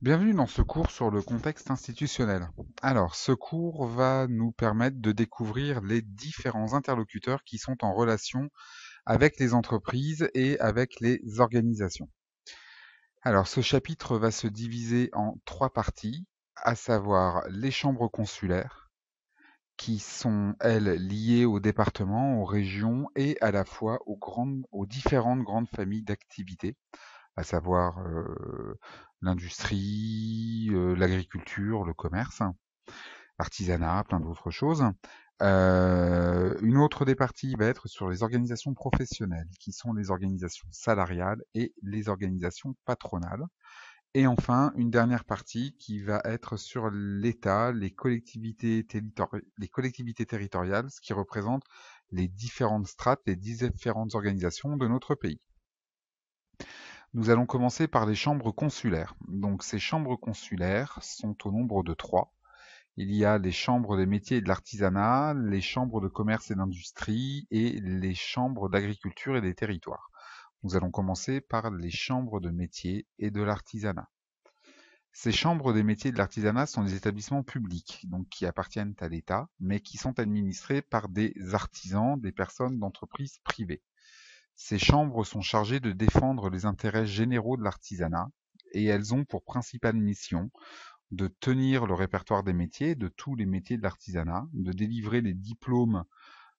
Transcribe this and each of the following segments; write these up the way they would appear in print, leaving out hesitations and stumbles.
Bienvenue dans ce cours sur le contexte institutionnel. Alors, ce cours va nous permettre de découvrir les différents interlocuteurs qui sont en relation avec les entreprises et avec les organisations. Alors, ce chapitre va se diviser en trois parties, à savoir les chambres consulaires, qui sont, elles, liées aux départements, aux régions et à la fois aux différentes grandes familles d'activités, à savoir l'industrie, l'agriculture, le commerce, l'artisanat, plein d'autres choses. Une autre des parties va être sur les organisations professionnelles, qui sont les organisations salariales et les organisations patronales. Et enfin, une dernière partie qui va être sur l'État, les collectivités territoriales, ce qui représente les différentes strates, les différentes organisations de notre pays. Nous allons commencer par les chambres consulaires. Donc ces chambres consulaires sont au nombre de trois. Il y a les chambres des métiers et de l'artisanat, les chambres de commerce et d'industrie et les chambres d'agriculture et des territoires. Nous allons commencer par les chambres de métiers et de l'artisanat. Ces chambres des métiers et de l'artisanat sont des établissements publics, donc qui appartiennent à l'État, mais qui sont administrés par des artisans, des personnes d'entreprises privées. Ces chambres sont chargées de défendre les intérêts généraux de l'artisanat et elles ont pour principale mission de tenir le répertoire des métiers, de tous les métiers de l'artisanat, de délivrer les diplômes,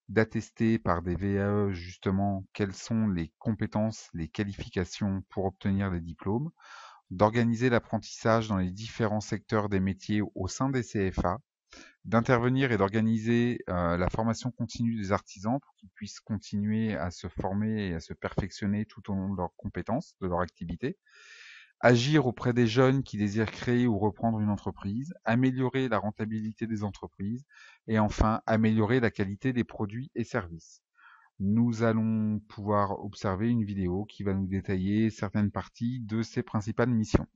d'attester par des VAE justement quelles sont les compétences, les qualifications pour obtenir les diplômes, d'organiser l'apprentissage dans les différents secteurs des métiers au sein des CFA, d'intervenir et d'organiser la formation continue des artisans pour qu'ils puissent continuer à se former et à se perfectionner tout au long de leurs compétences, de leur activité, agir auprès des jeunes qui désirent créer ou reprendre une entreprise, améliorer la rentabilité des entreprises et enfin améliorer la qualité des produits et services. Nous allons pouvoir observer une vidéo qui va nous détailler certaines parties de ces principales missions.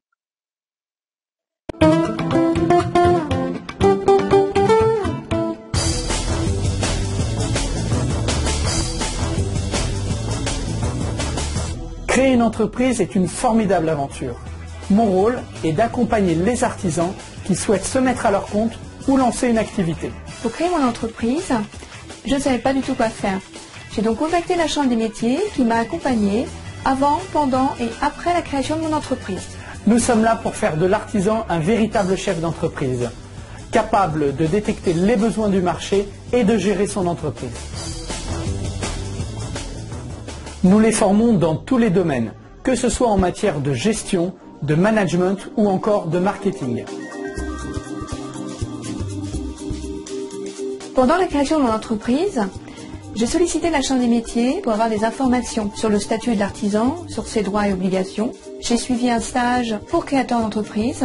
Créer une entreprise est une formidable aventure. Mon rôle est d'accompagner les artisans qui souhaitent se mettre à leur compte ou lancer une activité. Pour créer mon entreprise, je ne savais pas du tout quoi faire. J'ai donc contacté la Chambre des métiers qui m'a accompagnée avant, pendant et après la création de mon entreprise. Nous sommes là pour faire de l'artisan un véritable chef d'entreprise, capable de détecter les besoins du marché et de gérer son entreprise. Nous les formons dans tous les domaines, que ce soit en matière de gestion, de management ou encore de marketing. Pendant la création de mon entreprise, j'ai sollicité la Chambre des métiers pour avoir des informations sur le statut de l'artisan, sur ses droits et obligations. J'ai suivi un stage pour créateur d'entreprise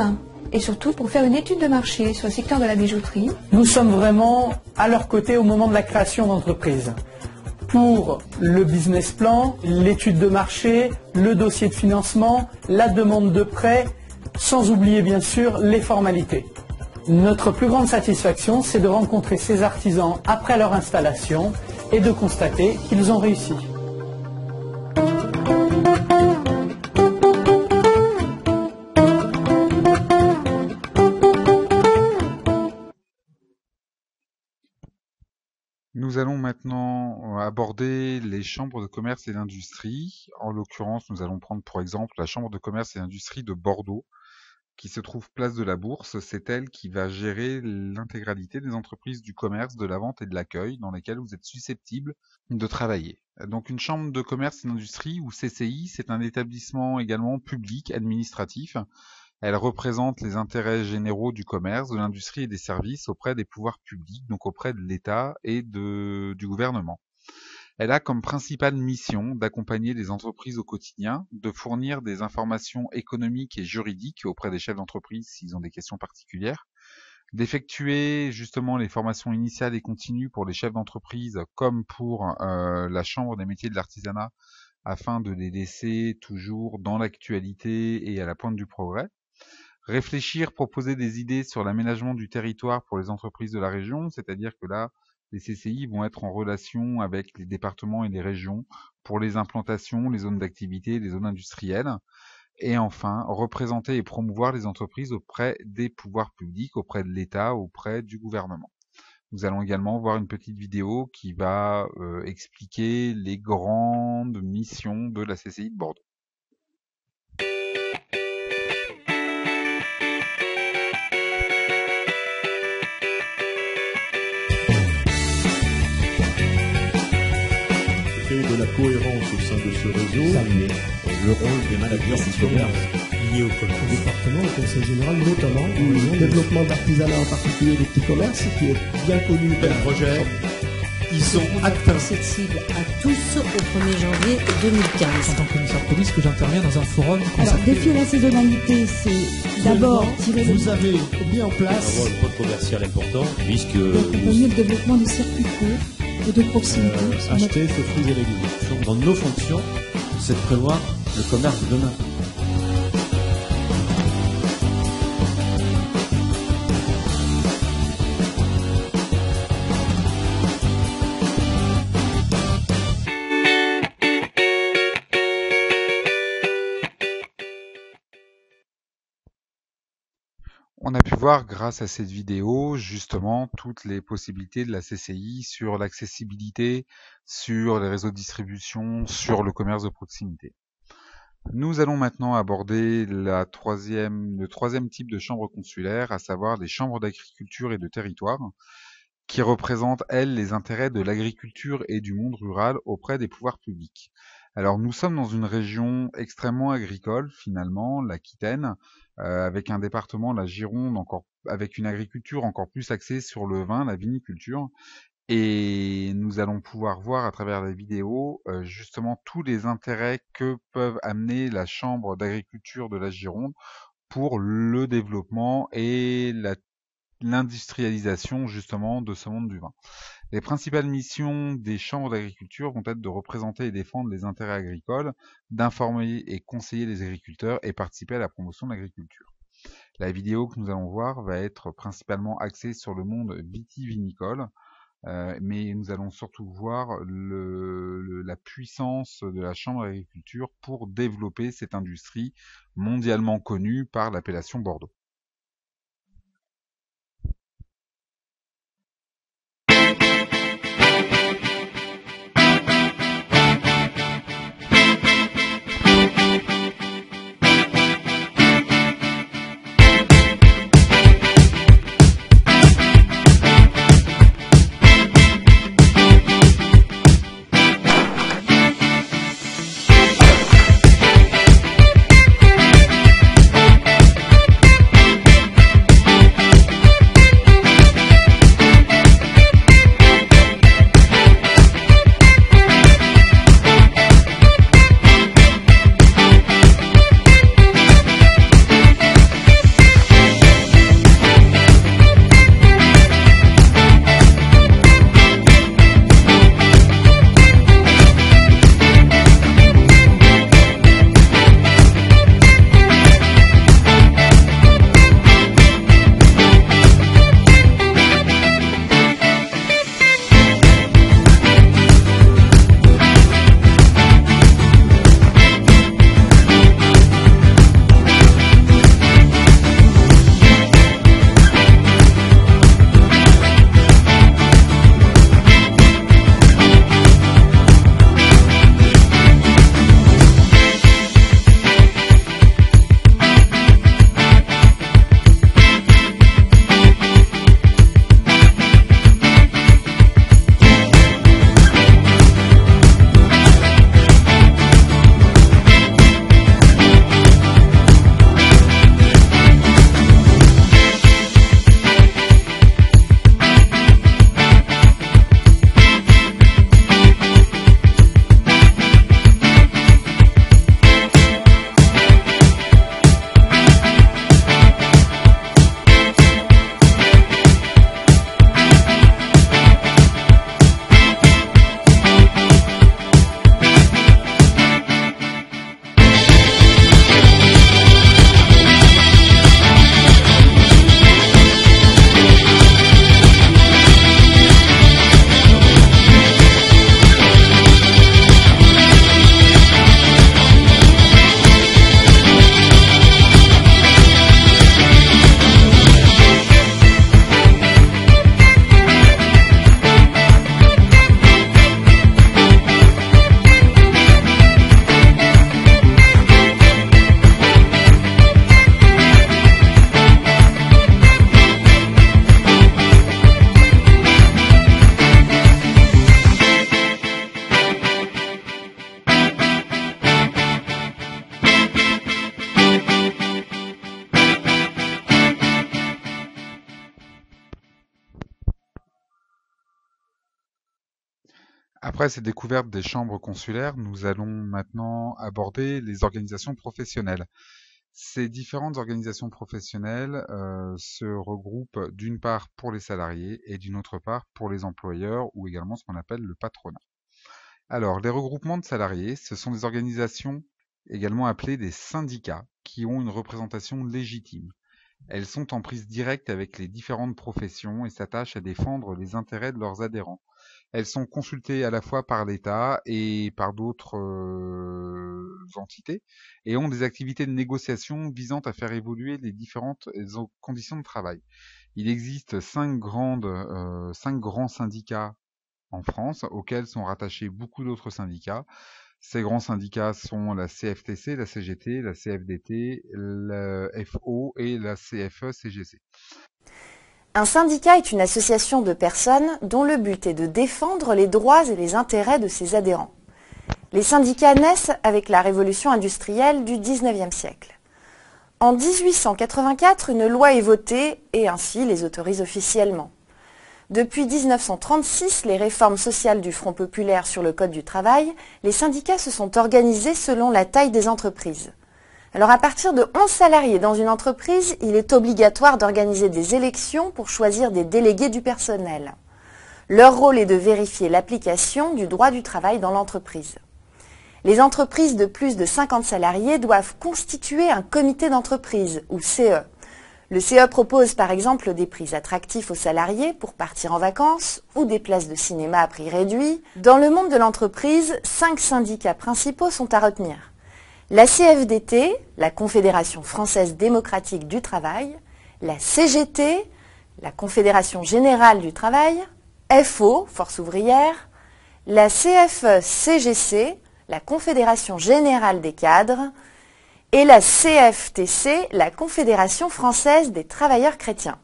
et surtout pour faire une étude de marché sur le secteur de la bijouterie. Nous sommes vraiment à leur côté au moment de la création d'entreprise. Pour le business plan, l'étude de marché, le dossier de financement, la demande de prêt, sans oublier bien sûr les formalités. Notre plus grande satisfaction, c'est de rencontrer ces artisans après leur installation et de constater qu'ils ont réussi. Nous allons maintenant aborder les chambres de commerce et d'industrie. En l'occurrence, nous allons prendre pour exemple la chambre de commerce et d'industrie de Bordeaux, qui se trouve place de la Bourse. C'est elle qui va gérer l'intégralité des entreprises du commerce, de la vente et de l'accueil dans lesquelles vous êtes susceptible de travailler. Donc une chambre de commerce et d'industrie ou CCI, c'est un établissement également public administratif. Elle représente les intérêts généraux du commerce, de l'industrie et des services auprès des pouvoirs publics, donc auprès de l'État et du gouvernement. Elle a comme principale mission d'accompagner les entreprises au quotidien, de fournir des informations économiques et juridiques auprès des chefs d'entreprise s'ils ont des questions particulières, d'effectuer justement les formations initiales et continues pour les chefs d'entreprise comme pour la Chambre des métiers de l'artisanat afin de les laisser toujours dans l'actualité et à la pointe du progrès. Réfléchir, proposer des idées sur l'aménagement du territoire pour les entreprises de la région, c'est-à-dire que là, les CCI vont être en relation avec les départements et les régions pour les implantations, les zones d'activité, les zones industrielles. Et enfin, représenter et promouvoir les entreprises auprès des pouvoirs publics, auprès de l'État, auprès du gouvernement. Nous allons également voir une petite vidéo qui va expliquer les grandes missions de la CCI de Bordeaux. De la cohérence au sein de ce réseau, saluer le rôle des managers du commerce liés au commerce. Au département, au conseil général notamment, le développement de l'artisanat, en particulier des petits commerces, qui est bien connu. Quel projet ils sont acteurs. Cette cible à tous au 1er janvier 2015. En tant que commissaire de police, que j'interviens dans un forum. Alors, défier la saisonnalité, c'est d'abord tirer les... Vous avez mis en place... Un rôle controversial important, puisque... accompagner le développement du circuit court et de proximité. Acheter ses fruits et légumes. Dans nos fonctions, c'est de prévoir le commerce de demain. On a pu voir grâce à cette vidéo justement toutes les possibilités de la CCI sur l'accessibilité, sur les réseaux de distribution, sur le commerce de proximité. Nous allons maintenant aborder le troisième type de chambre consulaire, à savoir les chambres d'agriculture et de territoire, qui représentent, elles, les intérêts de l'agriculture et du monde rural auprès des pouvoirs publics. Alors nous sommes dans une région extrêmement agricole, finalement, l'Aquitaine, avec un département, la Gironde, avec une agriculture encore plus axée sur le vin, la viniculture. Et nous allons pouvoir voir à travers la vidéo justement tous les intérêts que peuvent amener la Chambre d'agriculture de la Gironde pour le développement et l'industrialisation justement de ce monde du vin. Les principales missions des chambres d'agriculture vont être de représenter et défendre les intérêts agricoles, d'informer et conseiller les agriculteurs et participer à la promotion de l'agriculture. La vidéo que nous allons voir va être principalement axée sur le monde vitivinicole, mais nous allons surtout voir la puissance de la chambre d'agriculture pour développer cette industrie mondialement connue par l'appellation Bordeaux. Après cette découverte des chambres consulaires, nous allons maintenant aborder les organisations professionnelles. Ces différentes organisations professionnelles se regroupent d'une part pour les salariés et d'une autre part pour les employeurs ou également ce qu'on appelle le patronat. Alors, les regroupements de salariés, ce sont des organisations également appelées des syndicats qui ont une représentation légitime. Elles sont en prise directe avec les différentes professions et s'attachent à défendre les intérêts de leurs adhérents. Elles sont consultées à la fois par l'État et par d'autres entités et ont des activités de négociation visant à faire évoluer les différentes conditions de travail. Il existe 5 grands syndicats en France auxquels sont rattachés beaucoup d'autres syndicats. Ces grands syndicats sont la CFTC, la CGT, la CFDT, la FO et la CFE-CGC. Un syndicat est une association de personnes dont le but est de défendre les droits et les intérêts de ses adhérents. Les syndicats naissent avec la révolution industrielle du XIXe siècle. En 1884, une loi est votée et ainsi les autorise officiellement. Depuis 1936, les réformes sociales du Front populaire sur le Code du travail, les syndicats se sont organisés selon la taille des entreprises. Alors à partir de 11 salariés dans une entreprise, il est obligatoire d'organiser des élections pour choisir des délégués du personnel. Leur rôle est de vérifier l'application du droit du travail dans l'entreprise. Les entreprises de plus de 50 salariés doivent constituer un comité d'entreprise, ou CE. Le CE propose par exemple des prix attractifs aux salariés pour partir en vacances ou des places de cinéma à prix réduit. Dans le monde de l'entreprise, 5 syndicats principaux sont à retenir. La CFDT, la Confédération française démocratique du travail, la CGT, la Confédération générale du travail, FO, Force ouvrière, la CFE-CGC, la Confédération générale des cadres, et la CFTC, la Confédération française des travailleurs chrétiens.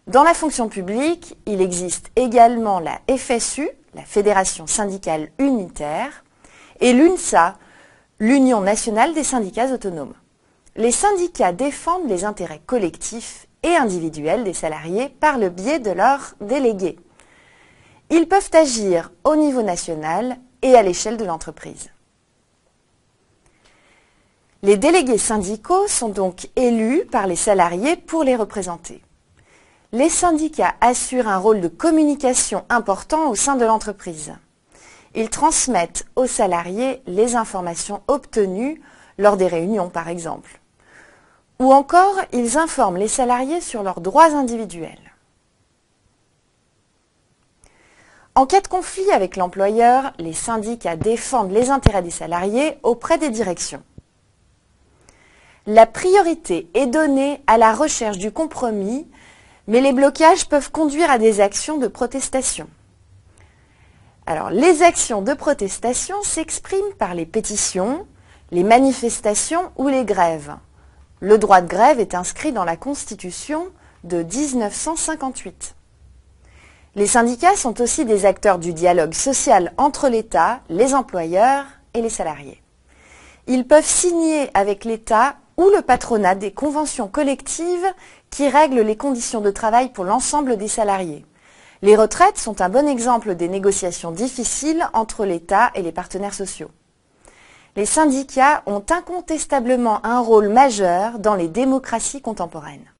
Dans la fonction publique, il existe également la FSU, la Fédération syndicale unitaire, et l'UNSA, l'Union nationale des syndicats autonomes. Les syndicats défendent les intérêts collectifs et individuels des salariés par le biais de leurs délégués. Ils peuvent agir au niveau national et à l'échelle de l'entreprise. Les délégués syndicaux sont donc élus par les salariés pour les représenter. Les syndicats assurent un rôle de communication important au sein de l'entreprise. Ils transmettent aux salariés les informations obtenues lors des réunions, par exemple. Ou encore, ils informent les salariés sur leurs droits individuels. En cas de conflit avec l'employeur, les syndicats défendent les intérêts des salariés auprès des directions. La priorité est donnée à la recherche du compromis, mais les blocages peuvent conduire à des actions de protestation. Alors, les actions de protestation s'expriment par les pétitions, les manifestations ou les grèves. Le droit de grève est inscrit dans la Constitution de 1958. Les syndicats sont aussi des acteurs du dialogue social entre l'État, les employeurs et les salariés. Ils peuvent signer avec l'État ou le patronat des conventions collectives qui règlent les conditions de travail pour l'ensemble des salariés. Les retraites sont un bon exemple des négociations difficiles entre l'État et les partenaires sociaux. Les syndicats ont incontestablement un rôle majeur dans les démocraties contemporaines.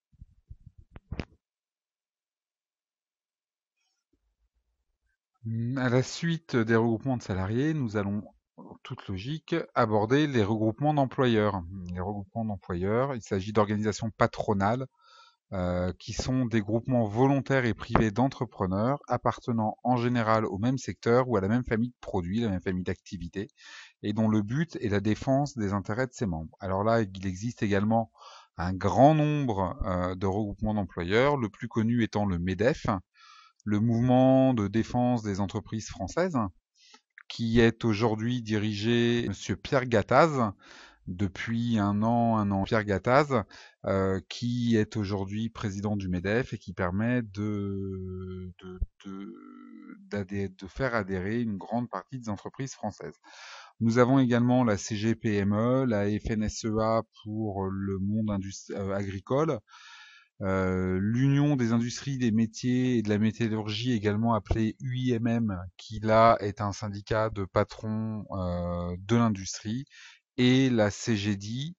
À la suite des regroupements de salariés, nous allons, en toute logique, aborder les regroupements d'employeurs. Les regroupements d'employeurs, il s'agit d'organisations patronales qui sont des groupements volontaires et privés d'entrepreneurs appartenant en général au même secteur ou à la même famille de produits, la même famille d'activités, et dont le but est la défense des intérêts de ses membres. Alors là, il existe également un grand nombre de regroupements d'employeurs, le plus connu étant le MEDEF, le mouvement de défense des entreprises françaises, qui est aujourd'hui dirigé par Monsieur Pierre Gattaz, depuis un an, Pierre Gattaz, qui est aujourd'hui président du MEDEF et qui permet de faire adhérer une grande partie des entreprises françaises. Nous avons également la CGPME, la FNSEA pour le monde agricole, l'Union des industries, des métiers et de la métallurgie, également appelée UIMM, qui là est un syndicat de patrons de l'industrie, et la CJD,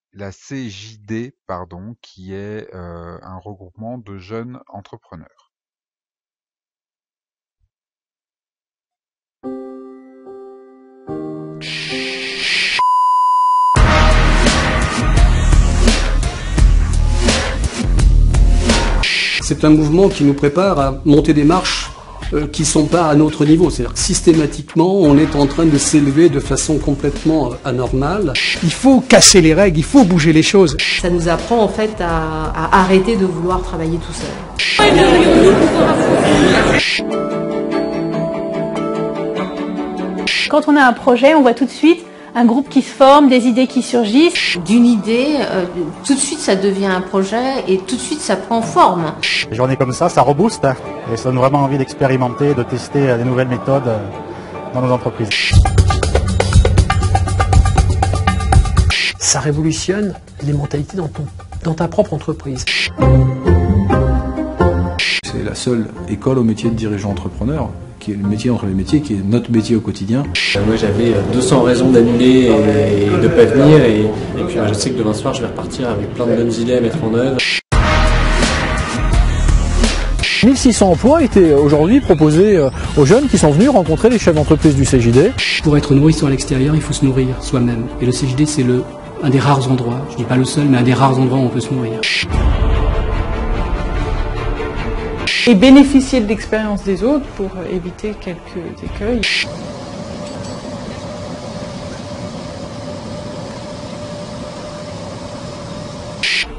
pardon, qui est un regroupement de jeunes entrepreneurs. C'est un mouvement qui nous prépare à monter des marches qui ne sont pas à notre niveau. C'est-à-dire que systématiquement, on est en train de s'élever de façon complètement anormale. Il faut casser les règles, il faut bouger les choses. Ça nous apprend en fait à arrêter de vouloir travailler tout seul. Quand on a un projet, on voit tout de suite un groupe qui se forme, des idées qui surgissent. D'une idée, tout de suite ça devient un projet et tout de suite ça prend forme. Les journées comme ça rebooste et ça donne vraiment envie d'expérimenter, de tester des nouvelles méthodes dans nos entreprises. Ça révolutionne les mentalités dans ta propre entreprise. C'est la seule école au métier de dirigeant entrepreneur, qui est le métier entre les métiers, qui est notre métier au quotidien. Moi j'avais 200 raisons d'annuler et de ne pas venir et puis je sais que demain soir je vais repartir avec plein de bonnes idées à mettre en œuvre. 1600 emplois étaient aujourd'hui proposés aux jeunes qui sont venus rencontrer les chefs d'entreprise du CJD. Pour être nourrisson à l'extérieur, il faut se nourrir soi-même. Et le CJD, c'est un des rares endroits, je ne dis pas le seul, mais un des rares endroits où on peut se nourrir. Et bénéficier de l'expérience des autres pour éviter quelques écueils.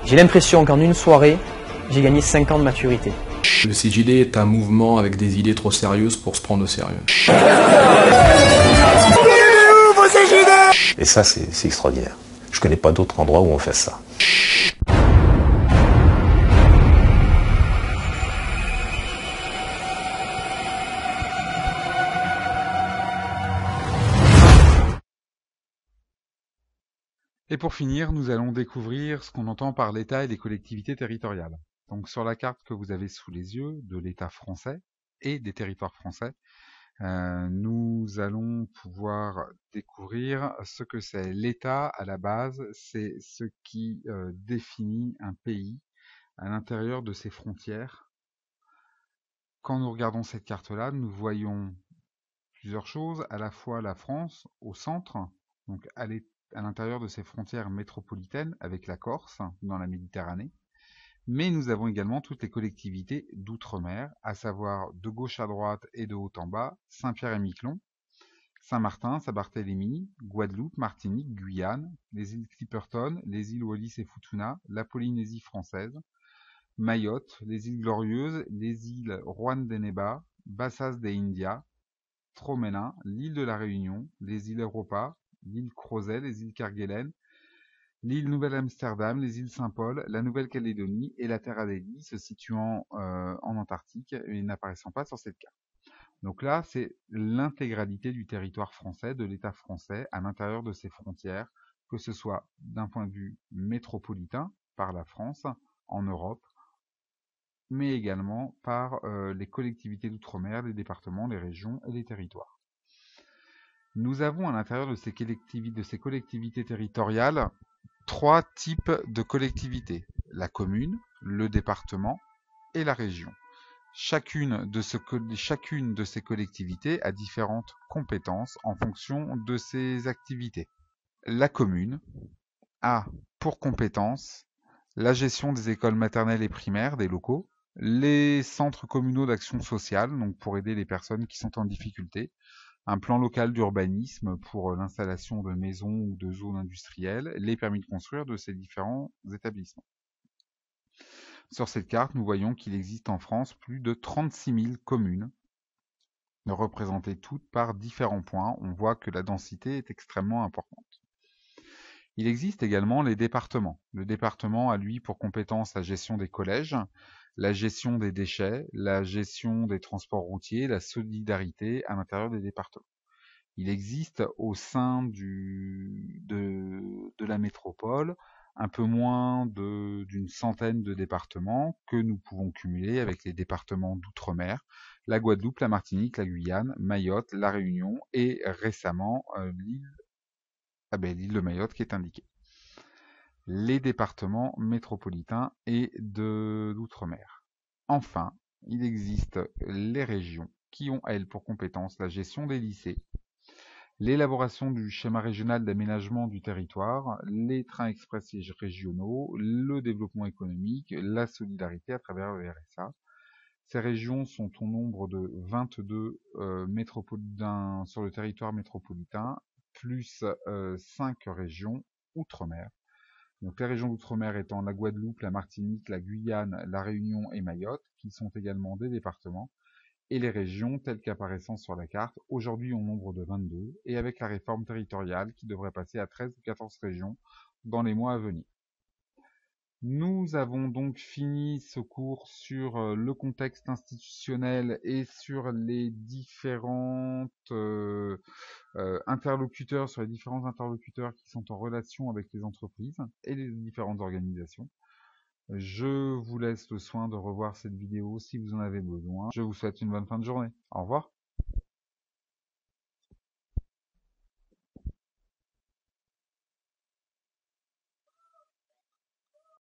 J'ai l'impression qu'en une soirée, j'ai gagné 5 ans de maturité. Le CJD est un mouvement avec des idées trop sérieuses pour se prendre au sérieux. Et ça, c'est extraordinaire. Je connais pas d'autres endroits où on fait ça. Et pour finir, nous allons découvrir ce qu'on entend par l'État et les collectivités territoriales. Donc sur la carte que vous avez sous les yeux de l'État français et des territoires français, nous allons pouvoir découvrir ce que c'est. L'État, à la base, c'est ce qui définit un pays à l'intérieur de ses frontières. Quand nous regardons cette carte-là, nous voyons plusieurs choses, à la fois la France au centre, donc à l'intérieur de ses frontières métropolitaines avec la Corse dans la Méditerranée, mais nous avons également toutes les collectivités d'outre-mer, à savoir de gauche à droite et de haut en bas, Saint-Pierre-et-Miquelon, Saint-Martin, Saint-Barthélemy, Guadeloupe, Martinique, Guyane, les îles Clipperton, les îles Wallis et Futuna, la Polynésie française, Mayotte, les îles Glorieuses, les îles Juan de Neva, Bassas de India, Tromena, l'île de la Réunion, les îles Europa, l'île Crozet, les îles Kerguelen, l'île Nouvelle-Amsterdam, les îles Saint-Paul, la Nouvelle-Calédonie et la Terre Adélie, se situant en Antarctique et n'apparaissant pas sur cette carte. Donc là, c'est l'intégralité du territoire français, de l'État français, à l'intérieur de ses frontières, que ce soit d'un point de vue métropolitain, par la France, en Europe, mais également par les collectivités d'outre-mer, les départements, les régions et les territoires. Nous avons à l'intérieur de ces collectivités territoriales 3 types de collectivités, la commune, le département et la région. Chacune de ces collectivités a différentes compétences en fonction de ses activités. La commune a pour compétence la gestion des écoles maternelles et primaires, des locaux, les centres communaux d'action sociale, donc pour aider les personnes qui sont en difficulté, un plan local d'urbanisme pour l'installation de maisons ou de zones industrielles, les permis de construire de ces différents établissements. Sur cette carte, nous voyons qu'il existe en France plus de 36 000 communes, représentées toutes par différents points. On voit que la densité est extrêmement importante. Il existe également les départements. Le département a lui pour compétence la gestion des collèges, la gestion des déchets, la gestion des transports routiers, la solidarité à l'intérieur des départements. Il existe au sein de la métropole un peu moins d'une centaine de départements que nous pouvons cumuler avec les départements d'outre-mer, la Guadeloupe, la Martinique, la Guyane, Mayotte, la Réunion et récemment l'île de Mayotte qui est indiquée. Les départements métropolitains et de l'outre-mer. Enfin, il existe les régions qui ont, elles, pour compétence la gestion des lycées, l'élaboration du schéma régional d'aménagement du territoire, les trains express régionaux, le développement économique, la solidarité à travers le RSA. Ces régions sont au nombre de 22 métropolitains sur le territoire métropolitain, plus 5 régions outre-mer. Donc les régions d'outre-mer étant la Guadeloupe, la Martinique, la Guyane, la Réunion et Mayotte, qui sont également des départements, et les régions telles qu'apparaissant sur la carte, aujourd'hui au nombre de 22, et avec la réforme territoriale qui devrait passer à 13 ou 14 régions dans les mois à venir. Nous avons donc fini ce cours sur le contexte institutionnel et sur les différentes interlocuteurs, sur les différents interlocuteurs qui sont en relation avec les entreprises et les différentes organisations. Je vous laisse le soin de revoir cette vidéo si vous en avez besoin. Je vous souhaite une bonne fin de journée. Au revoir.